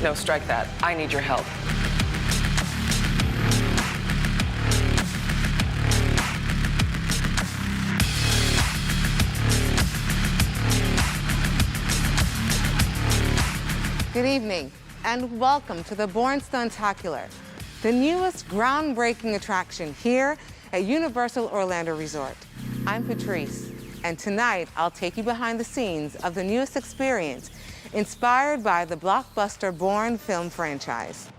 No, strike that. I need your help. Good evening, and welcome to the Bourne Stuntacular, the newest groundbreaking attraction here at Universal Orlando Resort. I'm Patrice, and tonight I'll take you behind the scenes of the newest experience inspired by the blockbuster Bourne film franchise.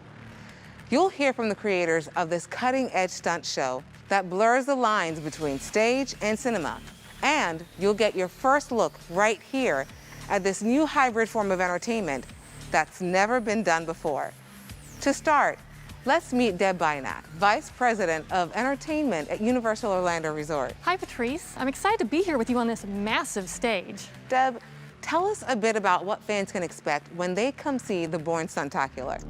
You'll hear from the creators of this cutting-edge stunt show that blurs the lines between stage and cinema, and you'll get your first look right here at this new hybrid form of entertainment that's never been done before. To start, let's meet Deb Bynat, Vice President of Entertainment at Universal Orlando Resort. Hi, Patrice. I'm excited to be here with you on this massive stage. Deb, tell us a bit about what fans can expect when they come see the Bourne Stuntacular.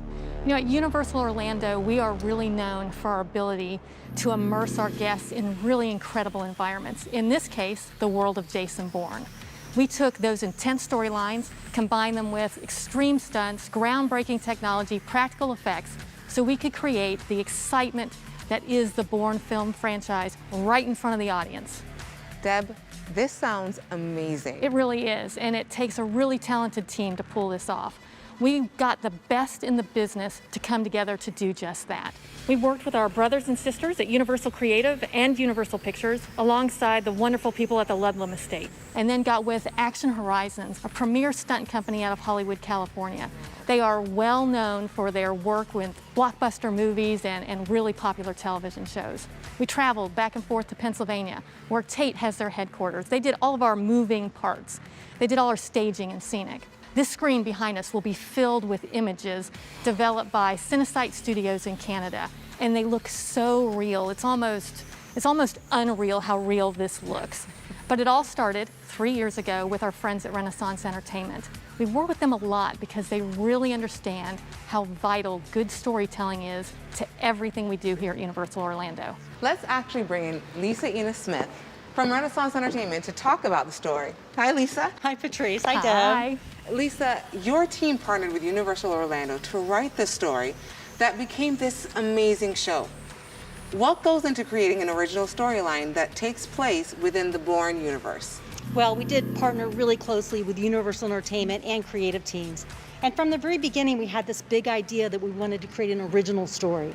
You know, at Universal Orlando, we are really known for our ability to immerse our guests in really incredible environments. In this case, the world of Jason Bourne. We took those intense storylines, combined them with extreme stunts, groundbreaking technology, practical effects, so we could create the excitement that is the Bourne film franchise right in front of the audience. Deb, this sounds amazing. It really is, and it takes a really talented team to pull this off. We got the best in the business to come together to do just that. We worked with our brothers and sisters at Universal Creative and Universal Pictures, alongside the wonderful people at the Ludlam Estate, and then got with Action Horizons, a premier stunt company out of Hollywood, California. They are well known for their work with blockbuster movies and really popular television shows. We traveled back and forth to Pennsylvania, where Tate has their headquarters. They did all of our moving parts. They did all our staging and scenic. This screen behind us will be filled with images developed by Cinesite Studios in Canada, and they look so real. It's almost unreal how real this looks. But it all started 3 years ago with our friends at Renaissance Entertainment. We work with them a lot because they really understand how vital good storytelling is to everything we do here at Universal Orlando. Let's actually bring in Lisa Ina Smith from Renaissance Entertainment to talk about the story. Hi, Lisa. Hi, Patrice. Hi, Deb. Hi. Lisa, your team partnered with Universal Orlando to write this story that became this amazing show. What goes into creating an original storyline that takes place within the Bourne universe? Well, we did partner really closely with Universal Entertainment and creative teams. And from the very beginning, we had this big idea that we wanted to create an original story.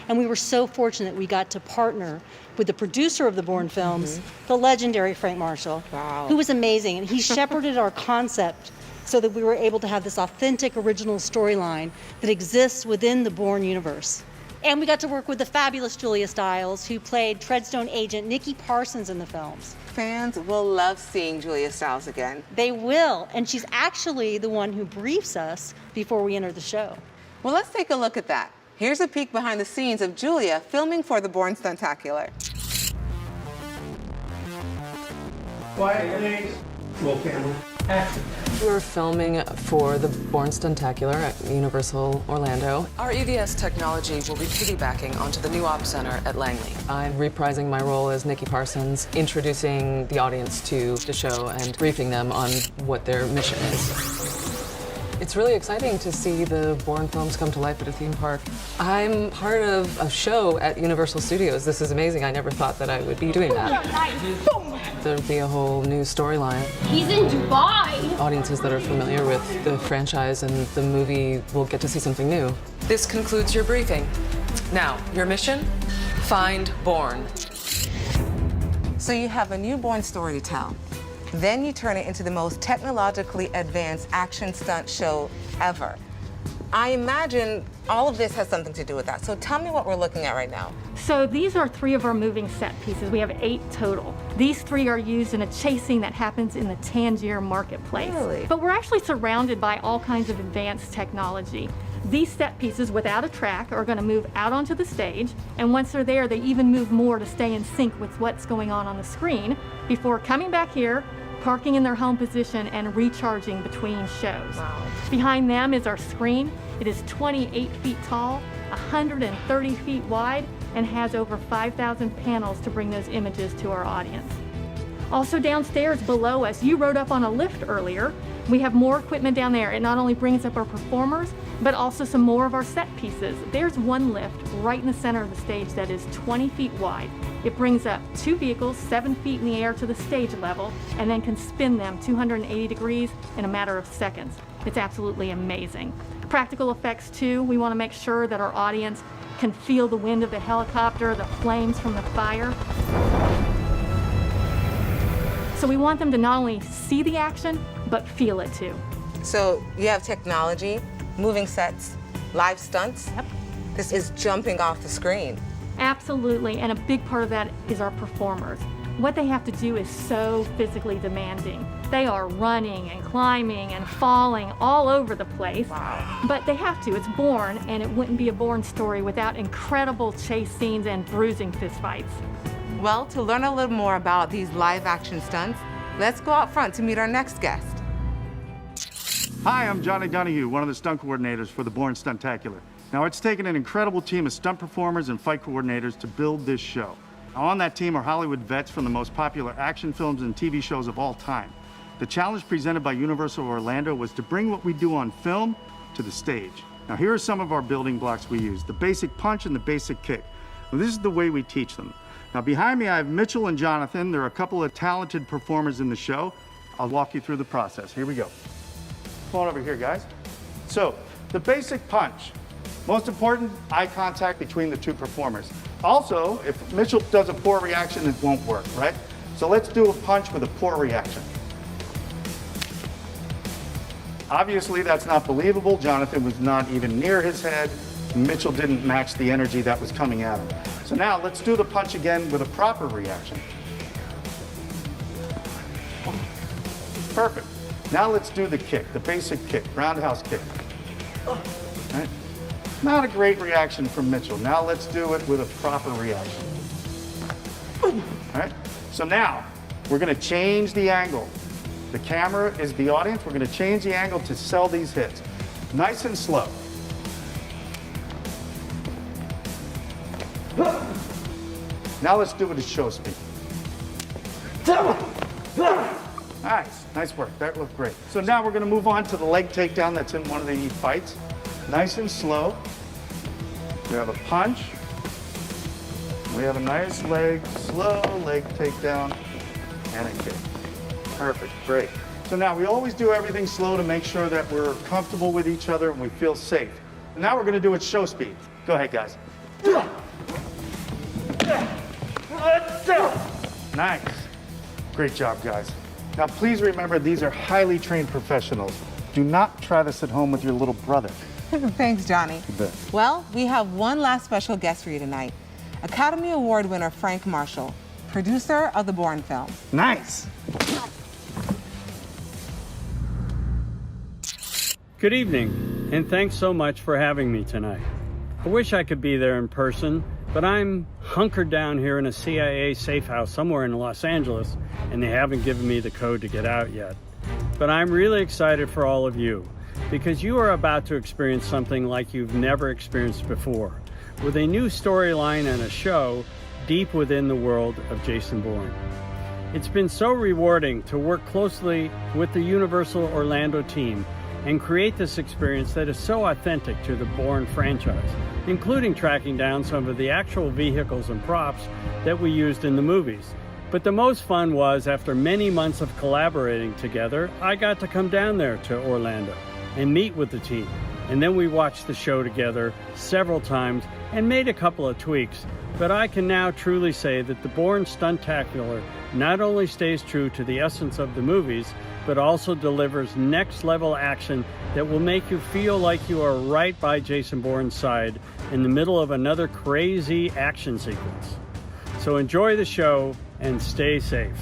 And we were so fortunate we got to partner with the producer of the Bourne films, the legendary Frank Marshall, who was amazing. And he shepherded our concept so that we were able to have this authentic original storyline that exists within the Bourne universe. And we got to work with the fabulous Julia Stiles, who played Treadstone agent Nikki Parsons in the films. Fans will love seeing Julia Stiles again. They will, and she's actually the one who briefs us before we enter the show. Well, let's take a look at that. Here's a peek behind the scenes of Julia filming for the Bourne Stuntacular. Quiet, please. Roll camera. Action. We're filming for the Bourne Stuntacular at Universal Orlando. Our EVS technology will be piggybacking onto the new Op Center at Langley. I'm reprising my role as Nikki Parsons, introducing the audience to the show and briefing them on what their mission is. It's really exciting to see the Bourne films come to life at a theme park. I'm part of a show at Universal Studios. This is amazing. I never thought that I would be doing that. There'll be a whole new storyline. He's in Dubai. Audiences that are familiar with the franchise and the movie will get to see something new. This concludes your briefing. Now, your mission? Find Bourne. So you have a new Bourne story to tell. Then you turn it into the most technologically advanced action stunt show ever. I imagine all of this has something to do with that. So tell me what we're looking at right now. So these are 3 of our moving set pieces. We have 8 total. These 3 are used in a chase scene that happens in the Tangier marketplace. Really? But we're actually surrounded by all kinds of advanced technology. These set pieces, without a track, are going to move out onto the stage, and once they're there, they even move more to stay in sync with what's going on the screen before coming back here, parking in their home position, and recharging between shows. Wow. Behind them is our screen. It is 28 feet tall, 130 feet wide, and has over 5,000 panels to bring those images to our audience. Also downstairs below us, you rode up on a lift earlier. We have more equipment down there. It not only brings up our performers, but also some more of our set pieces. There's one lift right in the center of the stage that is 20 feet wide. It brings up 2 vehicles 7 feet in the air to the stage level and then can spin them 280 degrees in a matter of seconds. It's absolutely amazing. Practical effects too. We want to make sure that our audience can feel the wind of the helicopter, the flames from the fire. So we want them to not only see the action, but feel it too. So you have technology, moving sets, live stunts. Yep. This is jumping off the screen. Absolutely, and a big part of that is our performers. What they have to do is so physically demanding. They are running and climbing and falling all over the place. Wow. But they have to. It's Bourne, and it wouldn't be a Bourne story without incredible chase scenes and bruising fistfights. Well, to learn a little more about these live action stunts, let's go out front to meet our next guest. Hi, I'm Johnny Donahue, one of the stunt coordinators for the Bourne Stuntacular. Now, it's taken an incredible team of stunt performers and fight coordinators to build this show. Now, on that team are Hollywood vets from the most popular action films and TV shows of all time. The challenge presented by Universal Orlando was to bring what we do on film to the stage. Now, here are some of our building blocks we use: the basic punch and the basic kick. Well, this is the way we teach them. Now, behind me, I have Mitchell and Jonathan. There are a couple of talented performers in the show. I'll walk you through the process. Here we go. Come on over here, guys. So, the basic punch. Most important, eye contact between the two performers. Also, if Mitchell does a poor reaction, it won't work, right? So let's do a punch with a poor reaction. Obviously, that's not believable. Jonathan was not even near his head. Mitchell didn't match the energy that was coming at him. So now let's do the punch again with a proper reaction. Perfect. Now let's do the kick, the basic kick, roundhouse kick. Right? Not a great reaction from Mitchell. Now let's do it with a proper reaction. All right? So now we're going to change the angle. The camera is the audience. We're going to change the angle to sell these hits. Nice and slow. Now let's do it at show speed. Nice, nice work. That looked great. So now we're going to move on to the leg takedown that's in one of the fights. Nice and slow. We have a punch. We have a nice leg, slow leg takedown, and a kick. Perfect, great. So now we always do everything slow to make sure that we're comfortable with each other and we feel safe. And now we're going to do it show speed. Go ahead, guys. Nice. Great job, guys. Now, please remember, these are highly trained professionals. Do not try this at home with your little brother. Thanks, Johnny. You bet. Well, we have one last special guest for you tonight. Academy Award winner Frank Marshall, producer of the Bourne films. Nice. Good evening, and thanks so much for having me tonight. I wish I could be there in person, but I'm hunkered down here in a CIA safe house somewhere in Los Angeles, and they haven't given me the code to get out yet. But I'm really excited for all of you, because you are about to experience something like you've never experienced before, with a new storyline and a show deep within the world of Jason Bourne. It's been so rewarding to work closely with the Universal Orlando team and create this experience that is so authentic to the Bourne franchise, including tracking down some of the actual vehicles and props that we used in the movies. But the most fun was, after many months of collaborating together, I got to come down there to Orlando and meet with the team. And then we watched the show together several times and made a couple of tweaks. But I can now truly say that the Bourne Stuntacular not only stays true to the essence of the movies, but also delivers next-level action that will make you feel like you are right by Jason Bourne's side in the middle of another crazy action sequence. So enjoy the show and stay safe.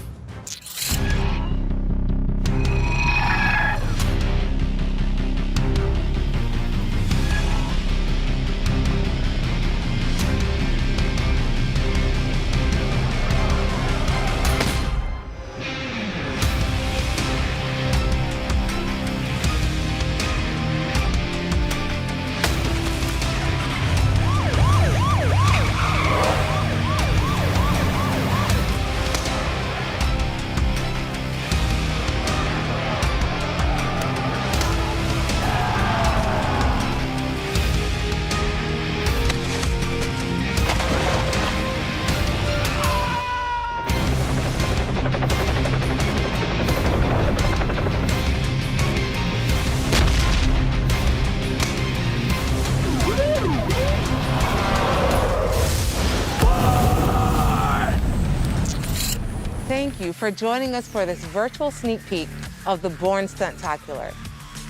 thank you for joining us for this virtual sneak peek of the Bourne Stuntacular.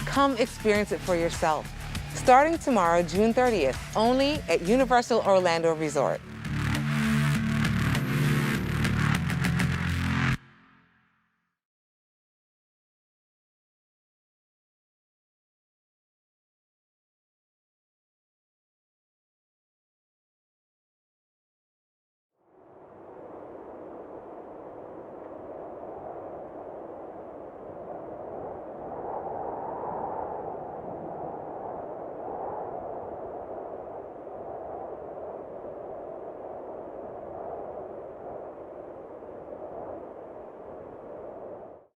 Come experience it for yourself. Starting tomorrow, June 30th, only at Universal Orlando Resort.